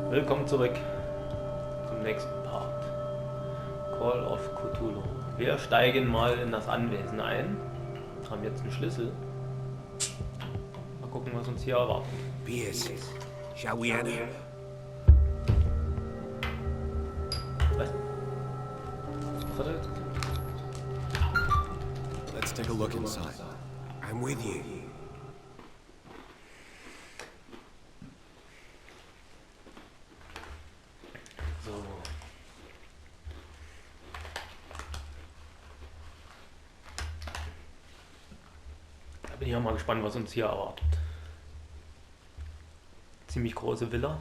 Willkommen zurück zum nächsten Part. Call of Cthulhu. Wir steigen mal in das Anwesen ein. Haben jetzt einen Schlüssel. Mal gucken, was uns hier erwartet. Pierce, shall we enter? Was? Was hat er jetzt? Let's take a look inside. I'm with you. So. Da bin ich auch mal gespannt, was uns hier erwartet. Ziemlich große Villa.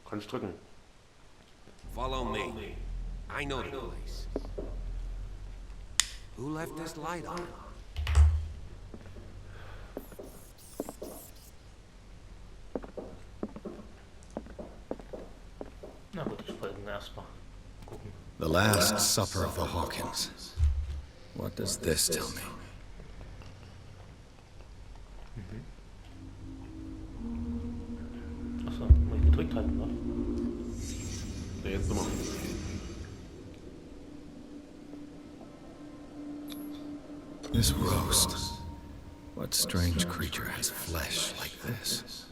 Kannst drücken. Follow me. I know the place. Who left this light on? Na gut, ich folge erstmal. Gucken. The Last Supper of the Hawkins. What does this tell me? Achso, muss ich gedrückt halten, oder? Ja, jetzt nochmal. This roast. What strange creature has flesh like this?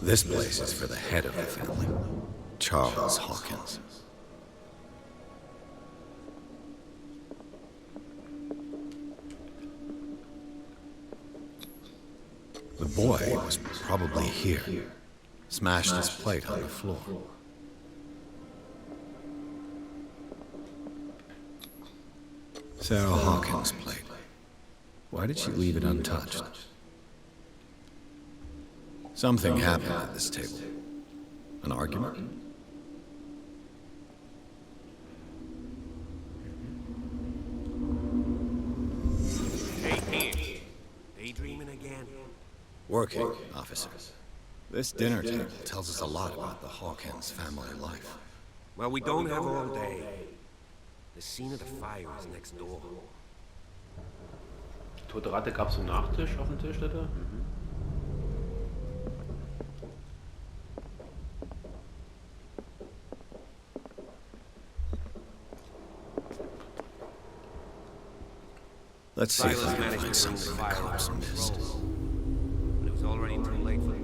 This place is for the head of the family, Charles Hawkins. The boy was probably here, smashed his plate on the floor. Sarah Hawkins' plate. Why did she leave it untouched? Something happened at this table. An argument? Hey, Pierce. Daydreaming again? Working, officer. This dinner table tells us a lot about the Hawkins family life. Well, we don't have all day. The scene of the fire is next door. Tote Ratte gab es einen Nachtisch auf dem Tisch, da? Let's see if Silas I can managed find to bring the something the fire cops under missed. control, but it was already too late for him.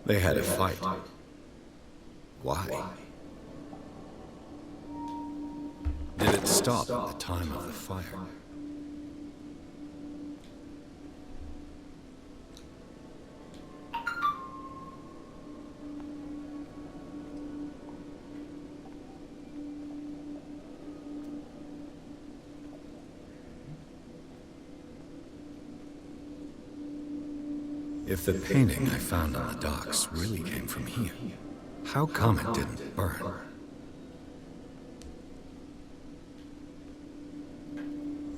They had a fight. Why? Did it stop at the time of the fire? If the painting I found on the docks really came from here, how come it didn't burn?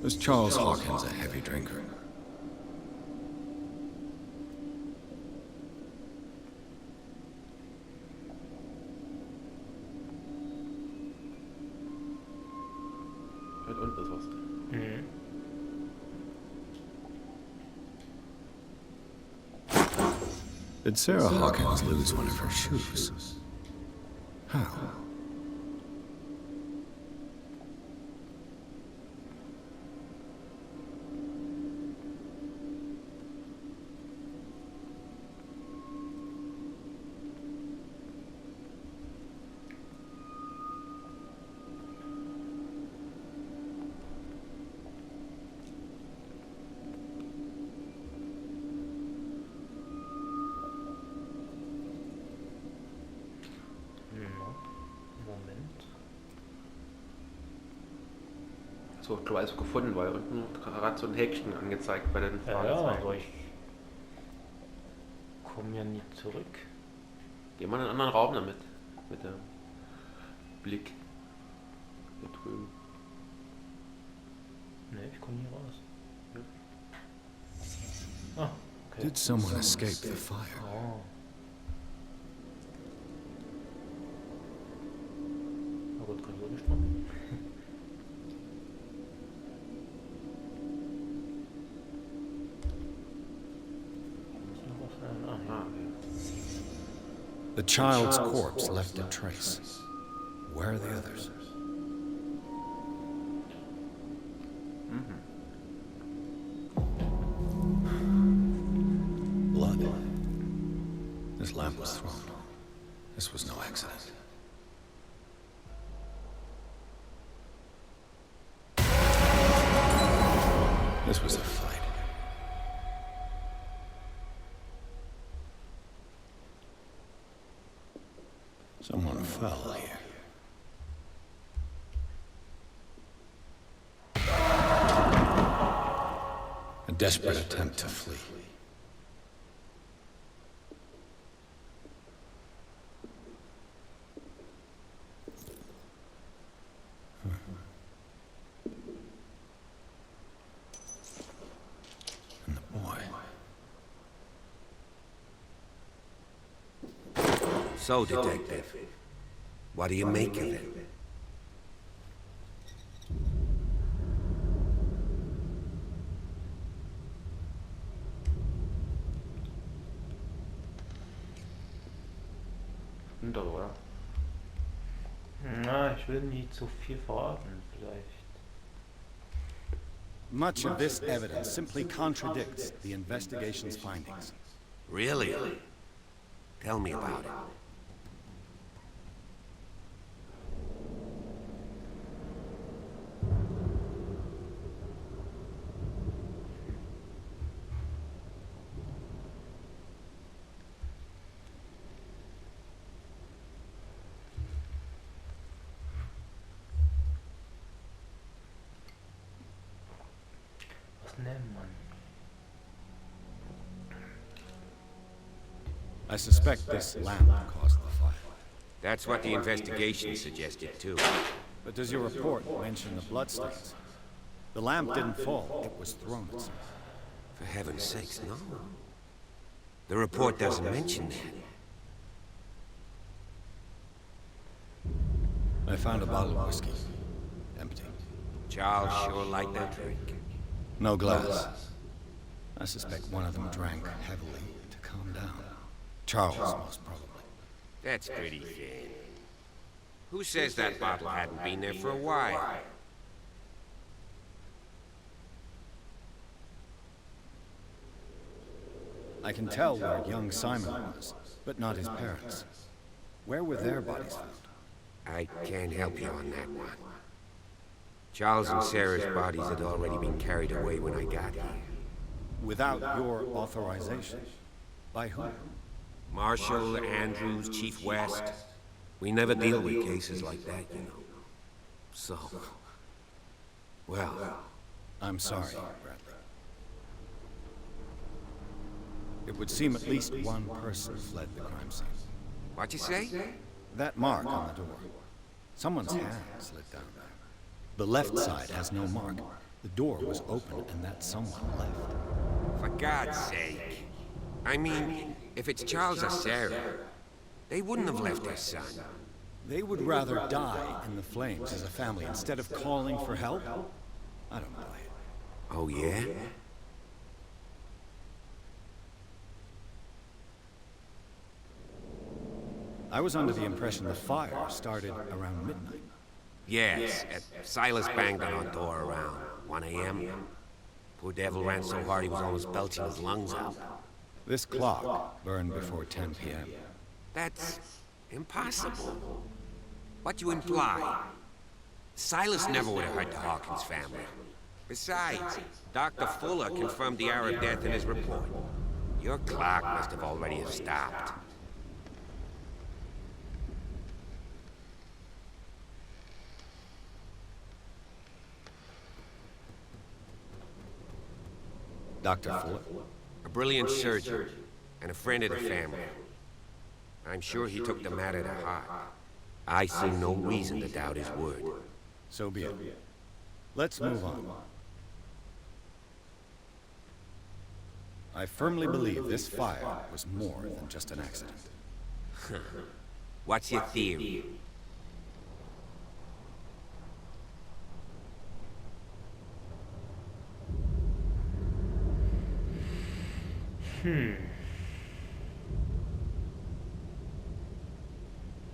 Was Charles Hawkins a heavy drinker? Halt unten ist was. Did Sarah Hawkins lose one of her shoes? How? Moment. So, ich glaube, alles gefunden, weil unten hat so ein Häkchen angezeigt bei den Ja, Fragezeichen. aber ich komme ja nie zurück. Geh mal in einen anderen Raum damit. Mit dem Blick. Hier drüben. Ne, ich komme hier raus. Ah, okay. Did someone escape the fire? Oh. Na gut, kann ich so nicht machen. Muss noch was sein? Ah, ja. The child's corpse left a trace. Where are the others? Blood. This lamp was thrown. This was no accident. This was a fight. Someone fell here. A desperate attempt to flee. And the boy. So, Detective, what do you make of it? Hinter, oder? Na, ich will nie zu viel verraten, vielleicht. Much of this evidence simply contradicts the investigation's findings. Really? Tell me about it. Was nennt man? I suspect this lamp caused the fire. That's what the investigation suggested, too. But does your report mention the bloodstains? The lamp didn't fall, it was thrown at something. For heaven's sakes, no. The report doesn't mention that. I found a bottle of whiskey. Empty. Charles sure liked that drink. No glass. I suspect one of them drank heavily to calm down. Charles, most probably. That's pretty thin. Who says that bottle hadn't been there for a while? I can tell where young Simon was, but not his parents. Where were their bodies found? I can't help you on that one. Charles and Sarah's bodies had already been carried away when I got here. Without your authorization? By whom? Marshall, Andrews, Chief West. We never deal with cases like that, you know. So... well... I'm sorry, Bradley. It would seem at least one person fled the crime scene. What'd you say? That mark on the door. Someone's hand slid down there. The left side has no mark. The door was open and that someone left. For God's sake. I mean, if it's Charles or Sarah, they wouldn't have left their son. They would rather die in the flames as a family instead of calling for help? I don't buy it. Oh, yeah? I was under the impression the fire started around midnight. Yes, Silas banged on our door around 1 a.m. Poor devil ran so hard he was almost belching his lungs out. This clock burned before 10 p.m. That's impossible. What you imply? Silas never would have hurt the Hawkins family. Besides, Dr. Fuller confirmed the hour of death in his report. Your clock must have already stopped. Dr. Fuller? A brilliant surgeon, and a friend of the family. I'm sure he took the matter to heart. I see no reason to doubt his word. So be it. Let's move on. I firmly believe this fire was more than just an accident. What's your theory?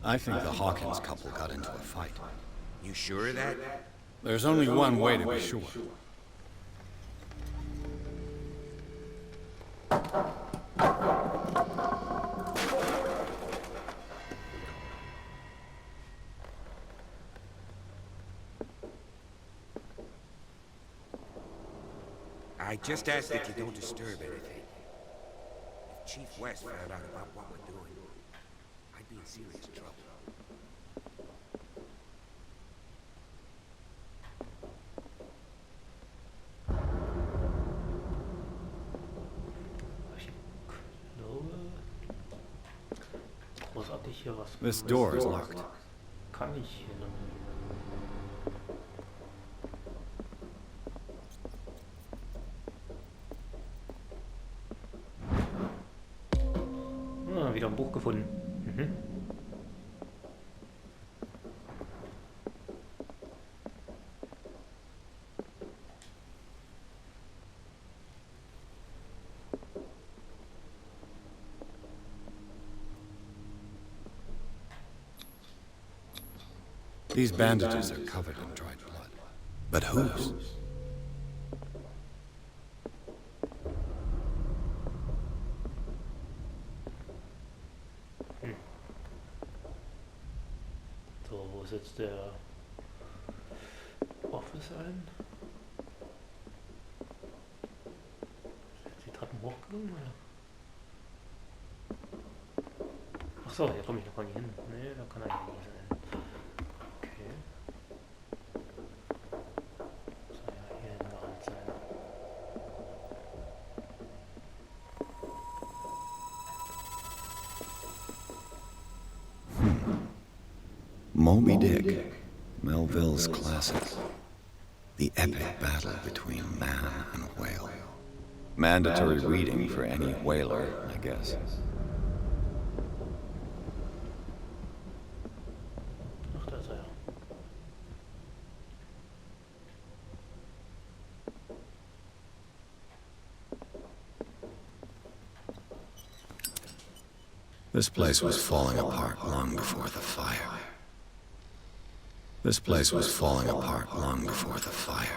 I think the Hawkins couple got into a fight. You sure of that? There's only one way to be sure. I just ask that you don't disturb anything. If Chief West found out about what we're doing, I'd be in serious trouble. Großartig hier was. This door is locked. Kann ich hier noch. Ah, wieder ein Buch gefunden. These bandages are covered in dried blood. But whose? So, wo ist jetzt der Office ein? Ist die Treppen hochgegangen, oder? Achso, hier komme ich noch gar nicht hin. Nee, da kann er nicht sein. Okay. Soll ja hier in der Hand sein. Moby Dick, Melville's classic. The epic battle between man and whale. Mandatory reading for any whaler, I guess. Ach, da ist er ja. This place was falling apart long before the fire. This place was falling apart long before the fire.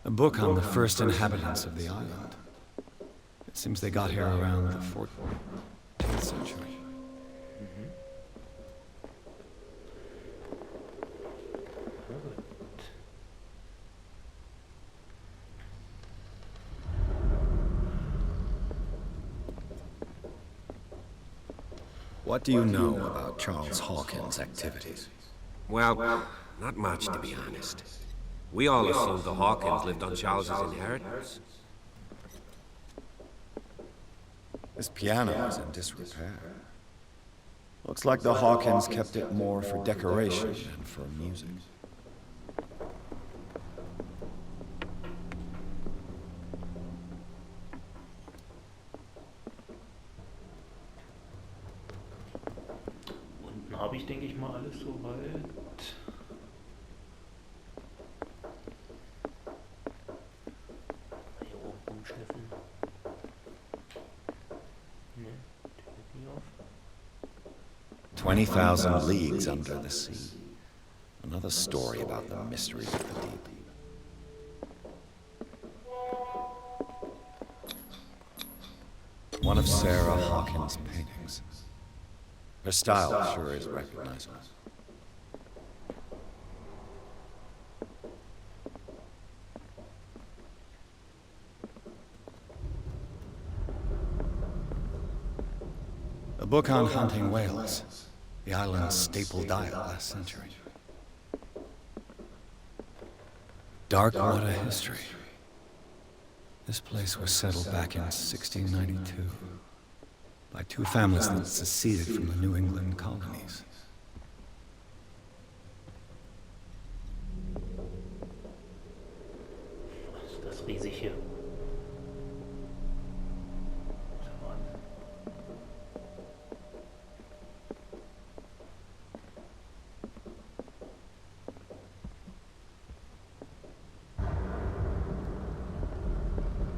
A book on the first inhabitants of the island. It seems they got here around the 14th century. What do you know about Charles Hawkins' activities? Well, not much, to be honest. We all assumed the Hawkins lived on Charles's inheritance. This piano is in disrepair. Looks like the Hawkins kept it more for decoration than for music. Unten habe ich, denke ich mal, alles soweit. Hier oben umschnüffeln. Ne, die geht nie auf. 20,000 leagues under the sea. Another story about the mysteries of the deep. One of Sarah Hawkins' paintings. Her style sure is recognizable. A book on hunting whales, the island's staple diet last century. Dark water history. This place was settled back in 1692 by two families that seceded from the New England colonies. Das ist riesig hier. Das ist Wahnsinn.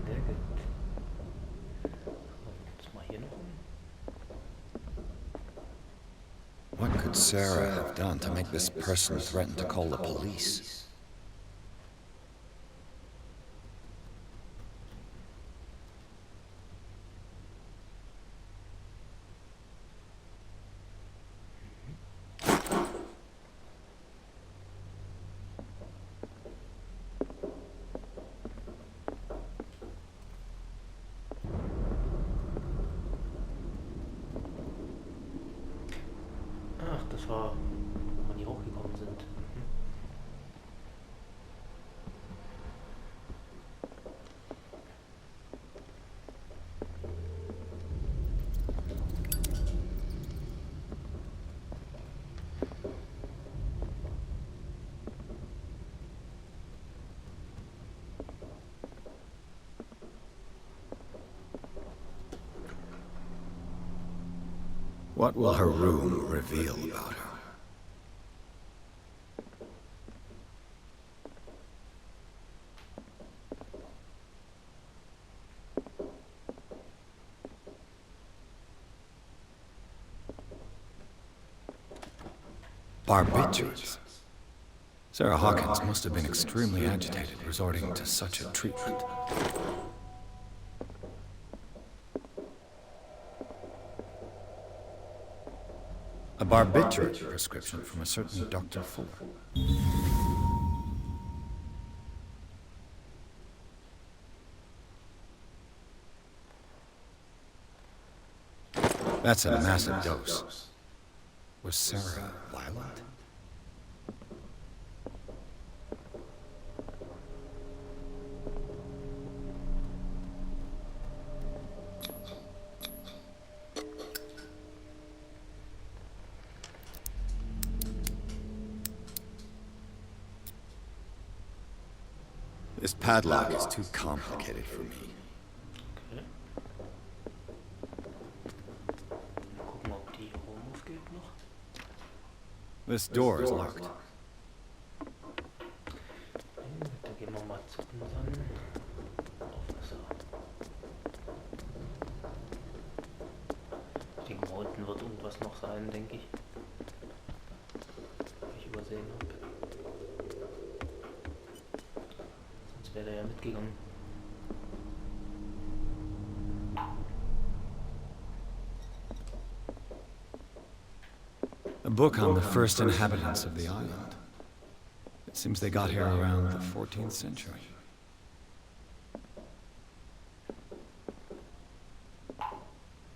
Sehr gut. Jetzt mal hier noch um. What could Sarah have done to make this person threaten to call the police? Ach, das war, wo die hochgekommen sind. Mhm. What will her room reveal about her? Barbiturates. Sarah Hawkins must have been extremely agitated, resorting to such a treatment. A barbiturate prescription from a certain Dr. Fuller. That's a massive dose. Was Sarah violent? This padlock is too complicated for me. Okay. Mal gucken, ob die Rom aufgeht noch. This door is locked. Da gehen wir mal zu unseren Aufpasser. Ich denke mal, unten wird irgendwas noch sein, denke ich. Was ich übersehen habe. Sonst wäre der ja mitgegangen. A book on the first inhabitants of the island. It seems they got here around the 14th century.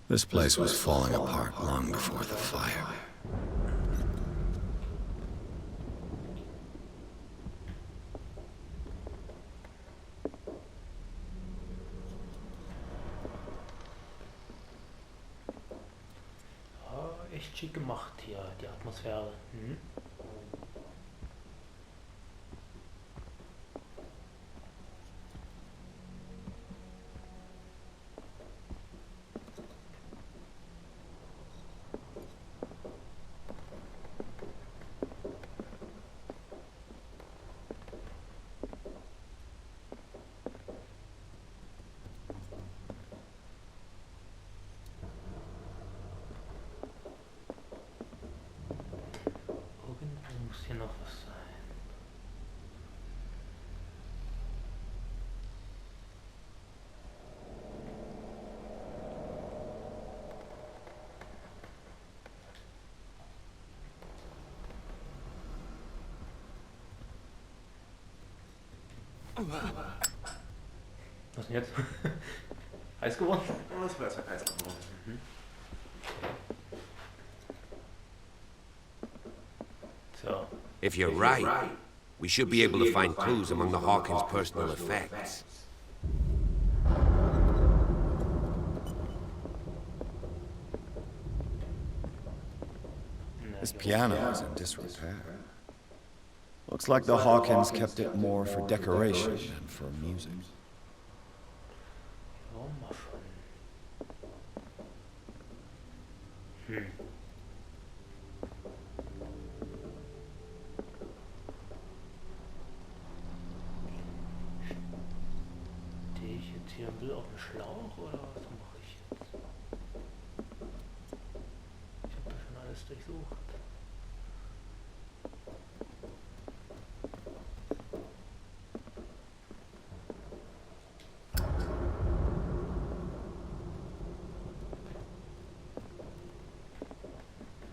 This place was falling apart long before the fire. Echt schick gemacht hier, die Atmosphäre. Mhm. Muss hier noch was sein. Was denn jetzt? Heiß geworden? Das war jetzt heiß geworden. Mhm. So. If you're right, We should be able to find clues among the Hawkins' personal effects. This piano is in disrepair. Looks like the Hawkins kept it more for decoration than for music. Ja, mal schon. Stehe ich jetzt hier ein bisschen auf dem Schlauch oder was mache ich jetzt? Ich habe da schon alles durchsucht.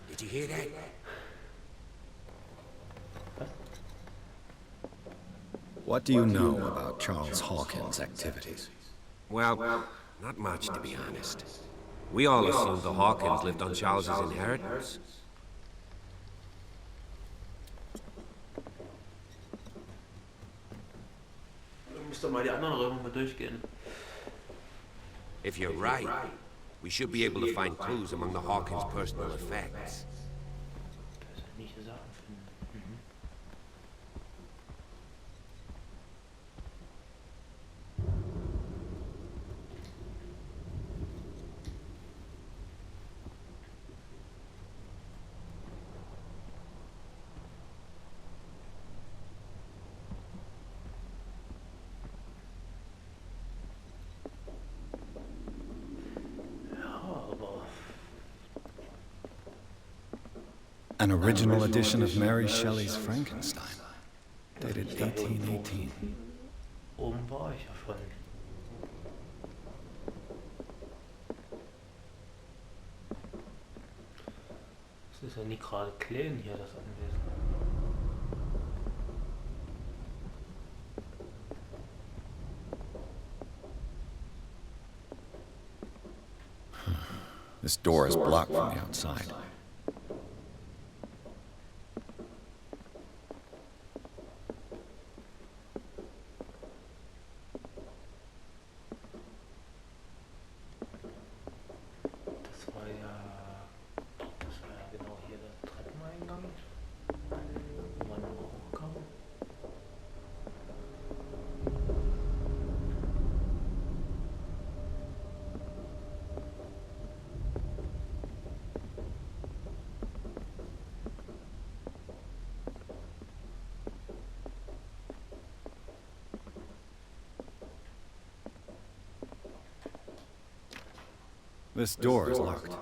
Did you hear that? What do you know about Charles Hawkins' activities? Well, not much, to be honest. We all assumed the Hawkins lived on Charles's inheritance. Du musst doch mal die anderen Räume mal durchgehen. If you're right, we should be able to find clues among the Hawkins' personal effects. Persönliche Sachen finden. An original edition of Mary Shelley's Frankenstein, dated 1818. Oben war ich ja schon. Es ist ja nie gerade klein hier, das Anwesen. This door is blocked from the outside. Das war ja genau hier der Treppeneingang, wo man noch hochkam. This door is locked.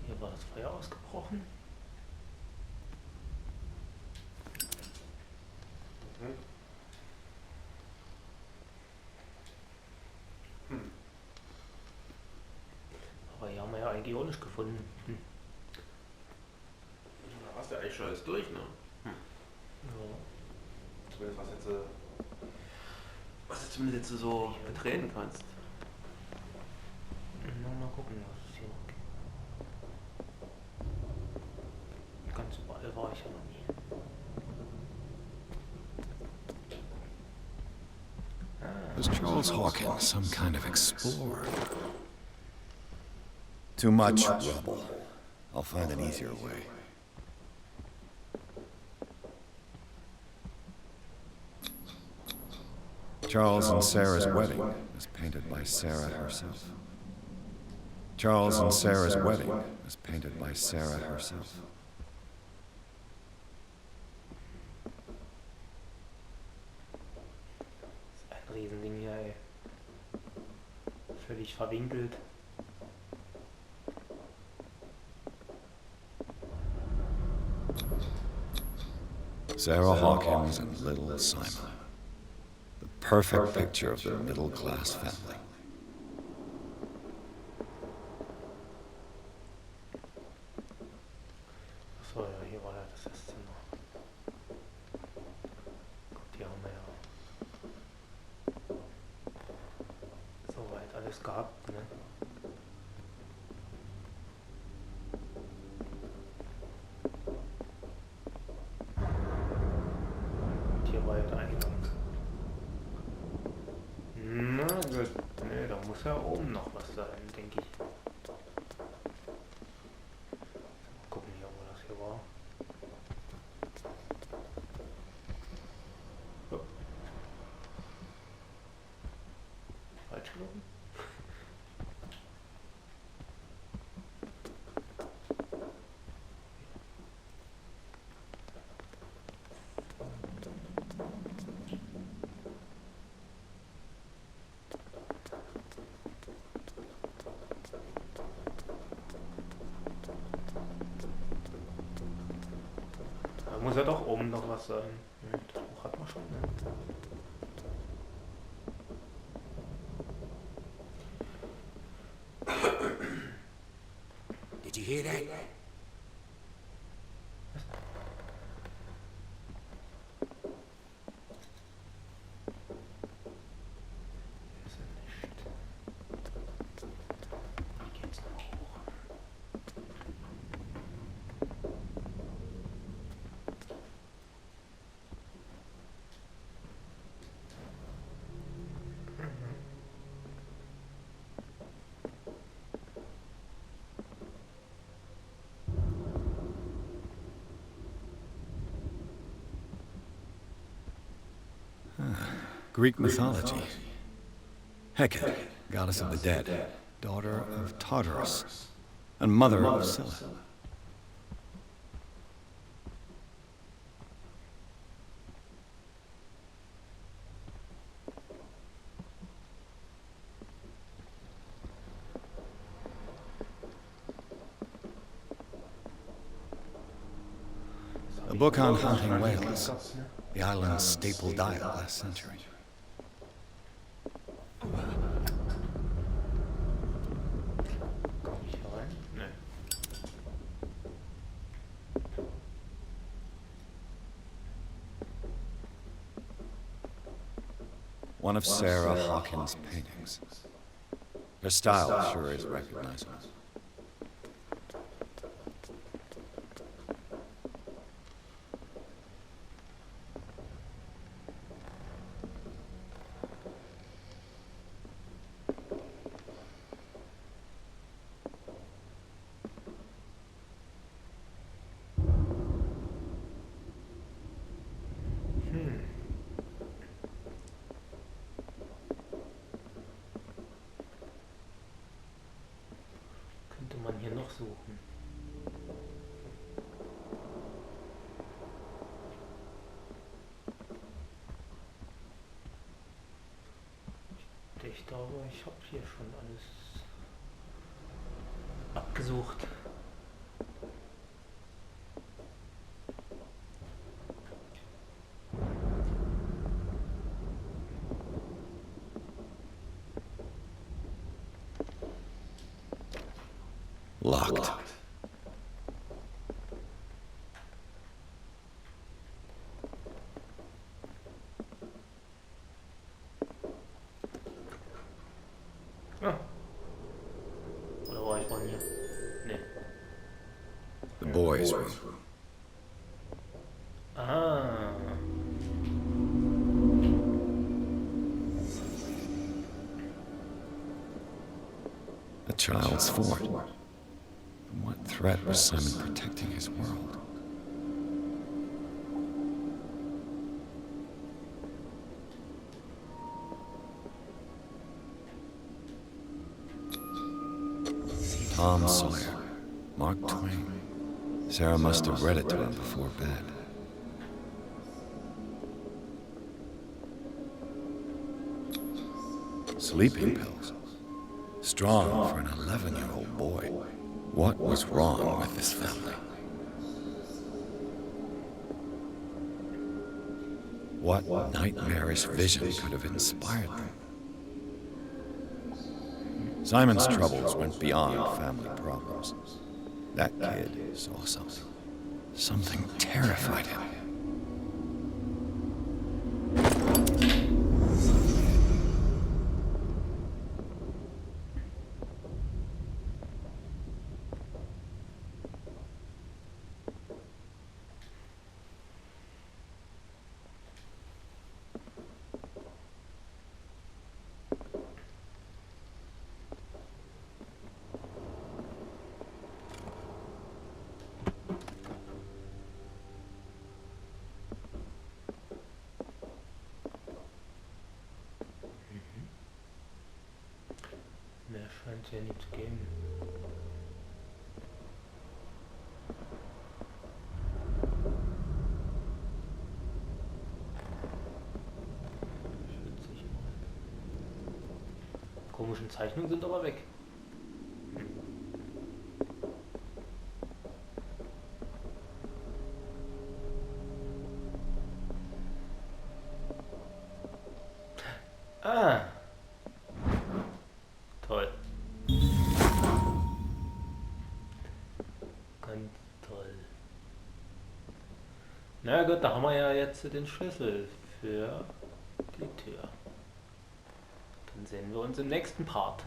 Hier war das Feuer ausgebrochen. Aber hier haben wir ja eigentlich auch nicht gefunden. Da hast du eigentlich schon alles durch, ne? Ja. Zumindest was du zumindest jetzt so betreten kannst. Mal gucken, was es hier noch gibt. Ganz überall war ich ja noch nie. Was Charles Hawkins some kind of explorer? Too much rubble. I'll find an easier way. Charles and Sarah's wedding was painted by Sarah herself. Charles and Sarah's wedding was painted by Sarah herself. Das ist ein Riesending hier, ey. Völlig verwinkelt. Sarah Hawkins and little Simon. The perfect picture of the middle-class family. alles gehabt, ne? Und hier war ja der Eingang. Na gut, ne, da muss ja oben noch was sein, denke ich. Mal gucken hier, wo das hier war. Oh. Falsch gelaufen? Da muss ja doch oben noch was sein. Das Buch hat man schon, ne? Did you hear that? Ist ja nicht. Wie geht's noch hoch? Greek mythology. Hecate, goddess of the dead, daughter of Tartarus, and mother of Scylla. A book on hunting whales, the island's staple diet last century. Komm ich hier rein? Ne. One of Sarah Hawkins' paintings. Her style sure is recognizable. Könnte man hier noch suchen? Ich glaube, ich habe hier schon alles abgesucht. Locked. Ah. Oder war ich vorhin hier? Ne. The boys' room. Ah. A child's fort. From what threat was Simon protecting his world? Tom Sawyer, Mark Twain. Sarah must have read it to him before bed. Sleeping pills. Strong for an 11-year-old boy. What was wrong with this family? What nightmarish vision could have inspired them? Simon's troubles went beyond family problems. That kid saw something. Something terrified him. Scheint ja nicht zu geben. Schwitzig mal. Komischen Zeichnungen sind aber weg. Ah. Toll. Ganz toll. Na gut, da haben wir ja jetzt den Schlüssel für die Tür. Dann sehen wir uns im nächsten Part.